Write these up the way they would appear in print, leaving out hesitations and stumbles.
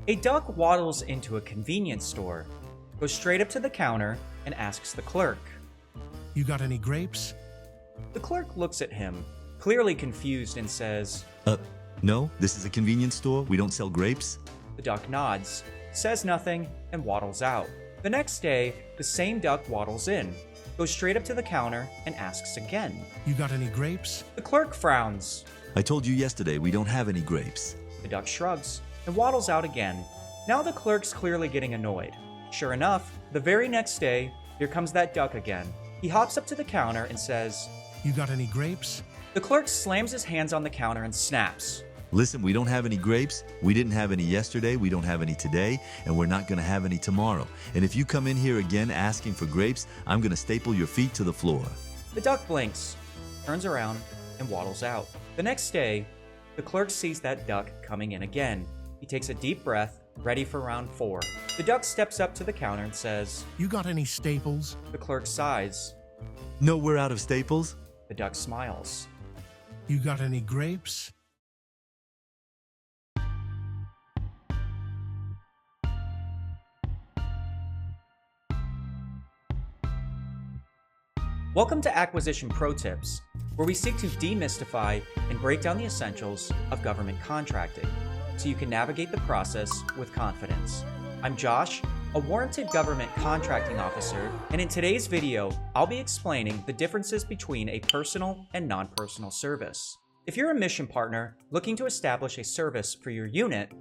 A duck waddles into a convenience store, goes straight up to the counter, and asks the clerk, "You got any grapes?" The clerk looks at him, clearly confused, and says, No, this is a convenience store. We don't sell grapes." The duck nods, says nothing, and waddles out. The next day, the same duck waddles in, goes straight up to the counter, and asks again. "You got any grapes?" The clerk frowns. "I told you yesterday we don't have any grapes." The duck shrugs and waddles out again. Now the clerk's clearly getting annoyed. Sure enough, the very next day, here comes that duck again. He hops up to the counter and says, "You got any grapes?" The clerk slams his hands on the counter and snaps. "Listen, we don't have any grapes. We didn't have any yesterday. We don't have any today. And we're not going to have any tomorrow. And if you come in here again asking for grapes, I'm going to staple your feet to the floor." The duck blinks, turns around, and waddles out. The next day, the clerk sees that duck coming in again. He takes a deep breath, ready for round 4. The duck steps up to the counter and says, "You got any staples?" The clerk sighs. "No, we're out of staples." The duck smiles. "You got any grapes?" Welcome to Acquisition Pro Tips, where we seek to demystify and break down the essentials of government contracting, so you can navigate the process with confidence. I'm Josh, a warranted government contracting officer, and in today's video, I'll be explaining the differences between a personal and non-personal service. If you're a mission partner looking to establish a service for your unit,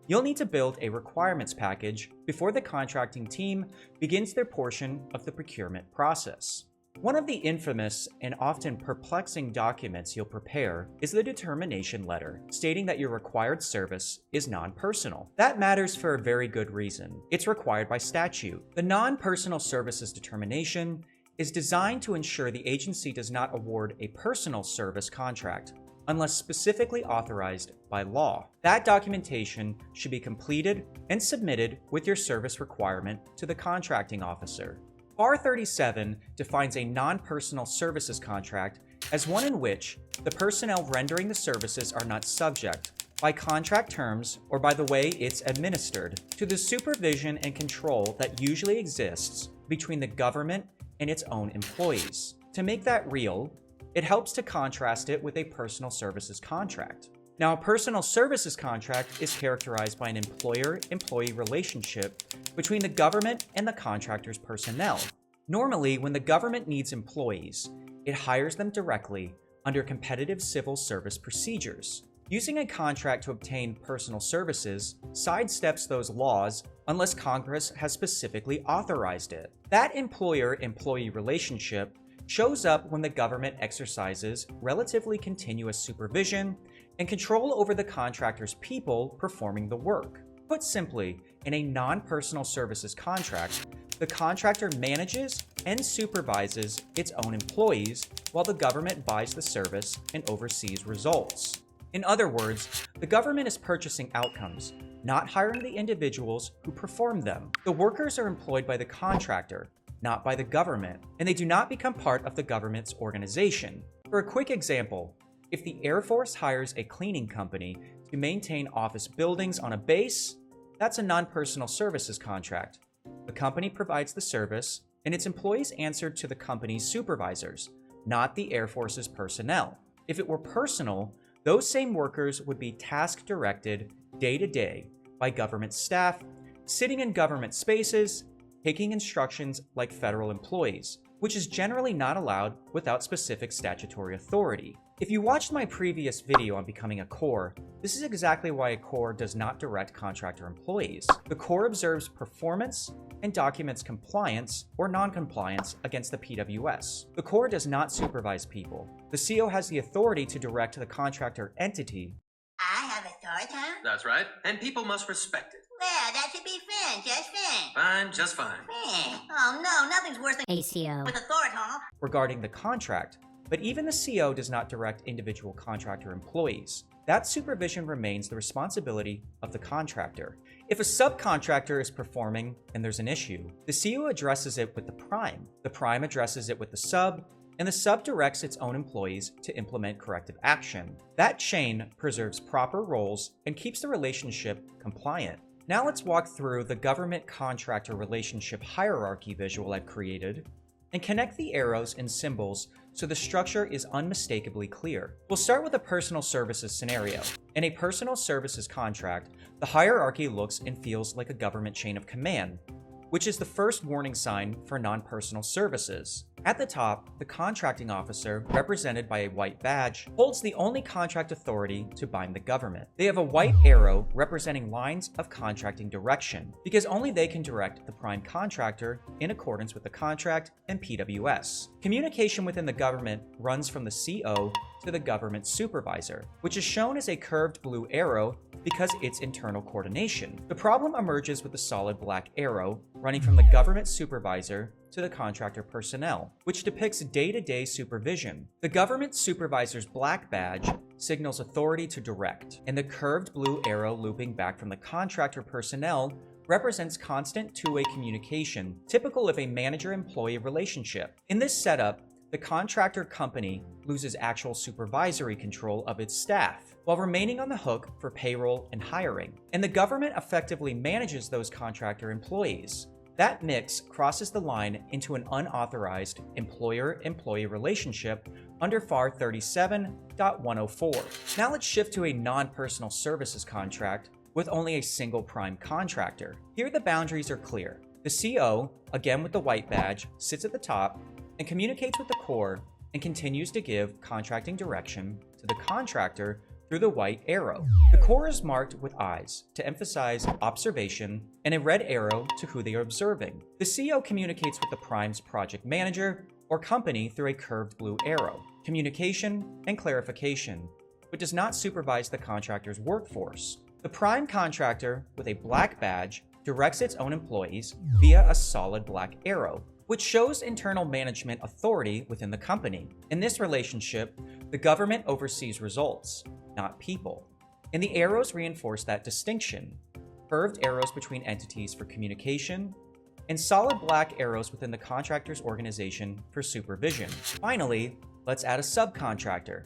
you'll need to build a requirements package before the contracting team begins their portion of the procurement process. One of the infamous and often perplexing documents you'll prepare is the determination letter, stating that your required service is non-personal. That matters for a very good reason. It's required by statute. The non-personal services determination is designed to ensure the agency does not award a personal service contract unless specifically authorized by law. That documentation should be completed and submitted with your service requirement to the contracting officer. FAR 37 defines a non-personal services contract as one in which the personnel rendering the services are not subject, by contract terms or by the way it's administered, to the supervision and control that usually exists between the government and its own employees. To make that real, it helps to contrast it with a personal services contract. Now, a personal services contract is characterized by an employer-employee relationship between the government and the contractor's personnel. Normally, when the government needs employees, it hires them directly under competitive civil service procedures. Using a contract to obtain personal services sidesteps those laws unless Congress has specifically authorized it. That employer-employee relationship shows up when the government exercises relatively continuous supervision and control over the contractor's people performing the work. Put simply, in a non-personal services contract, the contractor manages and supervises its own employees while the government buys the service and oversees results. In other words, the government is purchasing outcomes, not hiring the individuals who perform them. The workers are employed by the contractor, not by the government, and they do not become part of the government's organization. For a quick example, if the Air Force hires a cleaning company to maintain office buildings on a base, that's a non-personal services contract. The company provides the service, and its employees answer to the company's supervisors, not the Air Force's personnel. If it were personal, those same workers would be task-directed day to day by government staff, sitting in government spaces, taking instructions like federal employees, which is generally not allowed without specific statutory authority. If you watched my previous video on becoming a Corps, this is exactly why a Corps does not direct contractor employees. The Corps observes performance and documents compliance or non-compliance against the PWS. The Corps does not supervise people. The CO has the authority to direct the contractor entity. I have authority? That's right. And people must respect it. Well, that should be fine, just fine. Fine, just fine. Oh no, nothing's worse than ACO. with authority. Regarding the contract, but even the CO does not direct individual contractor employees. That supervision remains the responsibility of the contractor. If a subcontractor is performing and there's an issue, the CO addresses it with the prime addresses it with the sub, and the sub directs its own employees to implement corrective action. That chain preserves proper roles and keeps the relationship compliant. Now let's walk through the government-contractor relationship hierarchy visual I've created and connect the arrows and symbols so the structure is unmistakably clear. We'll start with a personal services scenario. In a personal services contract, the hierarchy looks and feels like a government chain of command, which is the first warning sign for non-personal services. At the top, the contracting officer, represented by a white badge, holds the only contract authority to bind the government. They have a white arrow representing lines of contracting direction, because only they can direct the prime contractor in accordance with the contract and PWS. Communication within the government runs from the CO to the government supervisor, which is shown as a curved blue arrow because it's internal coordination. The problem emerges with the solid black arrow running from the government supervisor to the contractor personnel, which depicts day-to-day supervision. The government supervisor's black badge signals authority to direct, and the curved blue arrow looping back from the contractor personnel represents constant two-way communication, typical of a manager-employee relationship. In this setup, the contractor company loses actual supervisory control of its staff, while remaining on the hook for payroll and hiring, and the government effectively manages those contractor employees. That mix crosses the line into an unauthorized employer-employee relationship under FAR 37.104. Now let's shift to a non-personal services contract with only a single prime contractor. Here the boundaries are clear. The CO, again with the white badge, sits at the top and communicates with the core and continues to give contracting direction to the contractor through the white arrow. The core is marked with eyes to emphasize observation and a red arrow to who they are observing. The CO communicates with the prime's project manager or company through a curved blue arrow, communication and clarification, but does not supervise the contractor's workforce. The prime contractor with a black badge directs its own employees via a solid black arrow, which shows internal management authority within the company. In this relationship, the government oversees results, not people. And the arrows reinforce that distinction. Curved arrows between entities for communication, and solid black arrows within the contractor's organization for supervision. Finally, let's add a subcontractor.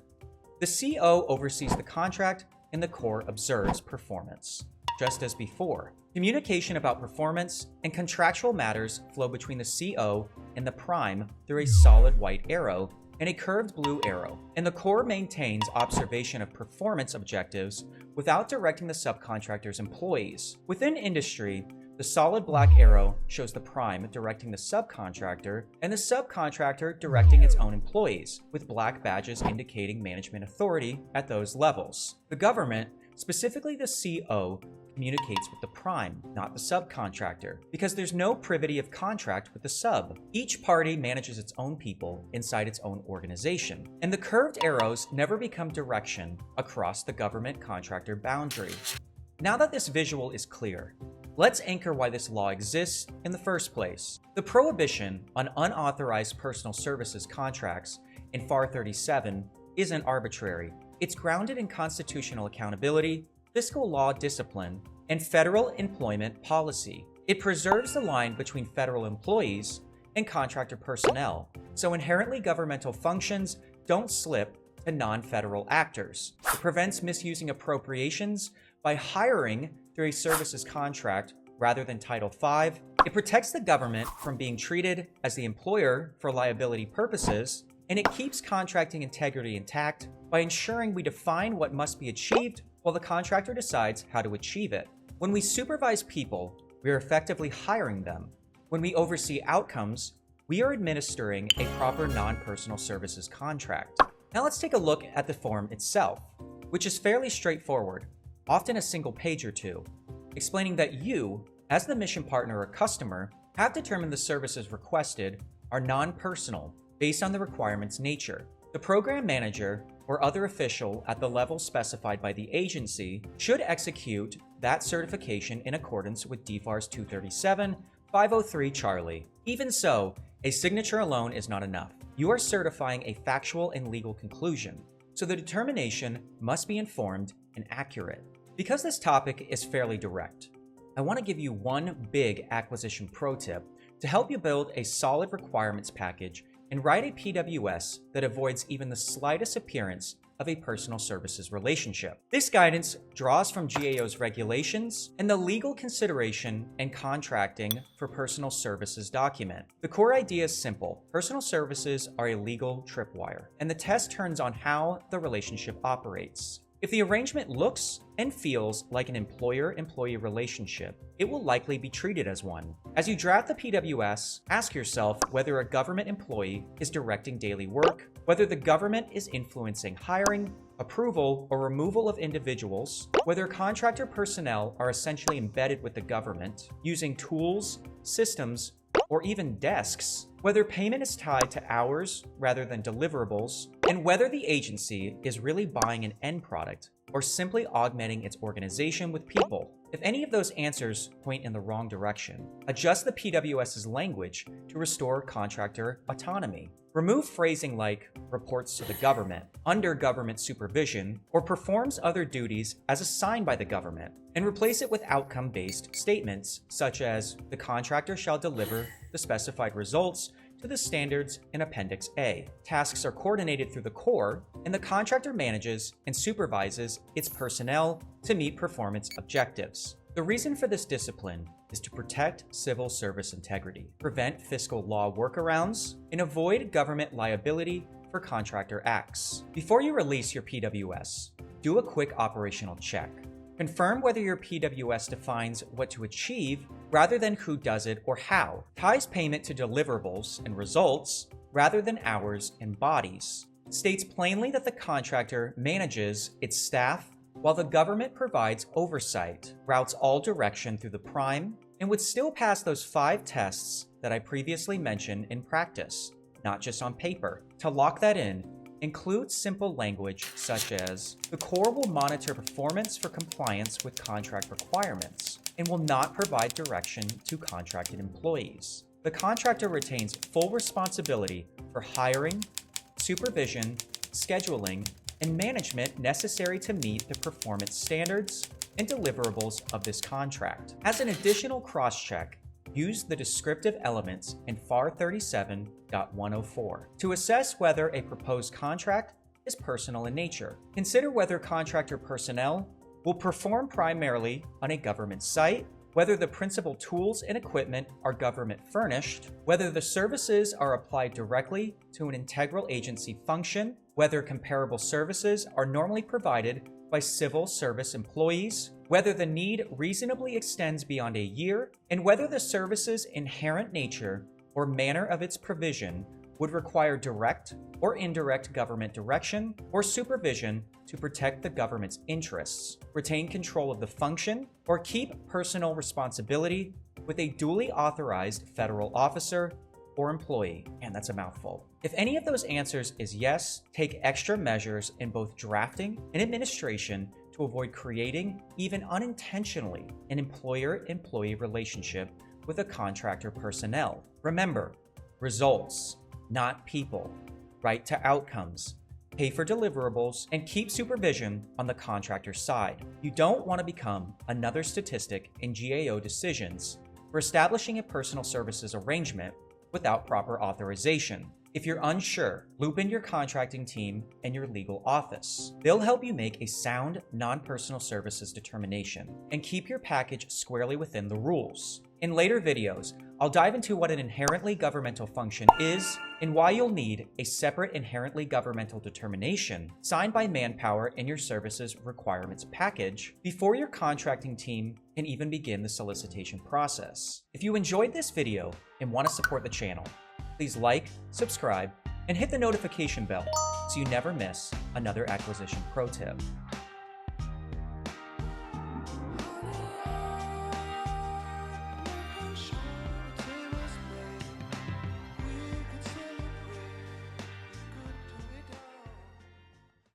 The CO oversees the contract and the core observes performance. Just as before, communication about performance and contractual matters flow between the CO and the prime through a solid white arrow and a curved blue arrow, and the core maintains observation of performance objectives without directing the subcontractor's employees. Within industry, the solid black arrow shows the prime directing the subcontractor and the subcontractor directing its own employees, with black badges indicating management authority at those levels. The government, specifically the CO, communicates with the prime, not the subcontractor, because there's no privity of contract with the sub. Each party manages its own people inside its own organization, and the curved arrows never become direction across the government contractor boundary. Now that this visual is clear, let's anchor why this law exists in the first place. The prohibition on unauthorized personal services contracts in FAR 37 isn't arbitrary. It's grounded in constitutional accountability, fiscal law discipline, and federal employment policy. It preserves the line between federal employees and contractor personnel, so inherently governmental functions don't slip to non-federal actors. It prevents misusing appropriations by hiring through a services contract rather than Title V. It protects the government from being treated as the employer for liability purposes, and it keeps contracting integrity intact by ensuring we define what must be achieved while the contractor decides how to achieve it. When we supervise people, we are effectively hiring them. When we oversee outcomes, we are administering a proper non-personal services contract. Now let's take a look at the form itself, which is fairly straightforward, often a single page or two, explaining that you, as the mission partner or customer, have determined the services requested are non-personal based on the requirement's nature. The program manager or other official at the level specified by the agency should execute that certification in accordance with DFARS 237-503 Charlie. Even so, a signature alone is not enough. You are certifying a factual and legal conclusion, so the determination must be informed and accurate. Because this topic is fairly direct, I want to give you one big acquisition pro tip to help you build a solid requirements package and write a PWS that avoids even the slightest appearance of a personal services relationship. This guidance draws from GAO's regulations and the legal consideration and contracting for personal services document. The core idea is simple. Personal services are a legal tripwire, and the test turns on how the relationship operates. If the arrangement looks and feels like an employer-employee relationship, it will likely be treated as one. As you draft the PWS, ask yourself whether a government employee is directing daily work, whether the government is influencing hiring, approval, or removal of individuals, whether contractor personnel are essentially embedded with the government, using tools, systems, or even desks, whether payment is tied to hours rather than deliverables, and whether the agency is really buying an end product or simply augmenting its organization with people. If any of those answers point in the wrong direction, adjust the PWS's language to restore contractor autonomy. Remove phrasing like reports to the government, under government supervision, or performs other duties as assigned by the government, and replace it with outcome-based statements such as the contractor shall deliver the specified results to the standards in Appendix A. Tasks are coordinated through the core, and the contractor manages and supervises its personnel to meet performance objectives. The reason for this discipline is to protect civil service integrity, prevent fiscal law workarounds, and avoid government liability for contractor acts. Before you release your PWS, do a quick operational check. Confirm whether your PWS defines what to achieve rather than who does it or how, ties payment to deliverables and results rather than hours and bodies, states plainly that the contractor manages its staff while the government provides oversight, routes all direction through the prime, and would still pass those 5 tests that I previously mentioned in practice, not just on paper. To lock that in, include simple language such as, the core will monitor performance for compliance with contract requirements and will not provide direction to contracted employees. The contractor retains full responsibility for hiring, supervision, scheduling, and management necessary to meet the performance standards and deliverables of this contract. As an additional cross-check, use the descriptive elements in FAR 37.104 to assess whether a proposed contract is personal in nature. Consider whether contractor personnel will perform primarily on a government site, whether the principal tools and equipment are government furnished, whether the services are applied directly to an integral agency function, whether comparable services are normally provided by civil service employees, whether the need reasonably extends beyond a year, and whether the service's inherent nature or manner of its provision would require direct or indirect government direction or supervision to protect the government's interests, retain control of the function, or keep personal responsibility with a duly authorized federal officer or employee. And that's a mouthful. If any of those answers is yes, take extra measures in both drafting and administration to avoid creating, even unintentionally, an employer-employee relationship with a contractor personnel. Remember, results, not people. Right to outcomes. Pay for deliverables and keep supervision on the contractor side. You don't want to become another statistic in GAO decisions for establishing a personal services arrangement without proper authorization. If you're unsure, loop in your contracting team and your legal office. They'll help you make a sound non-personal services determination and keep your package squarely within the rules. In later videos, I'll dive into what an inherently governmental function is and why you'll need a separate inherently governmental determination signed by Manpower in your services requirements package before your contracting team can even begin the solicitation process. If you enjoyed this video and want to support the channel, please like, subscribe, and hit the notification bell so you never miss another acquisition pro tip.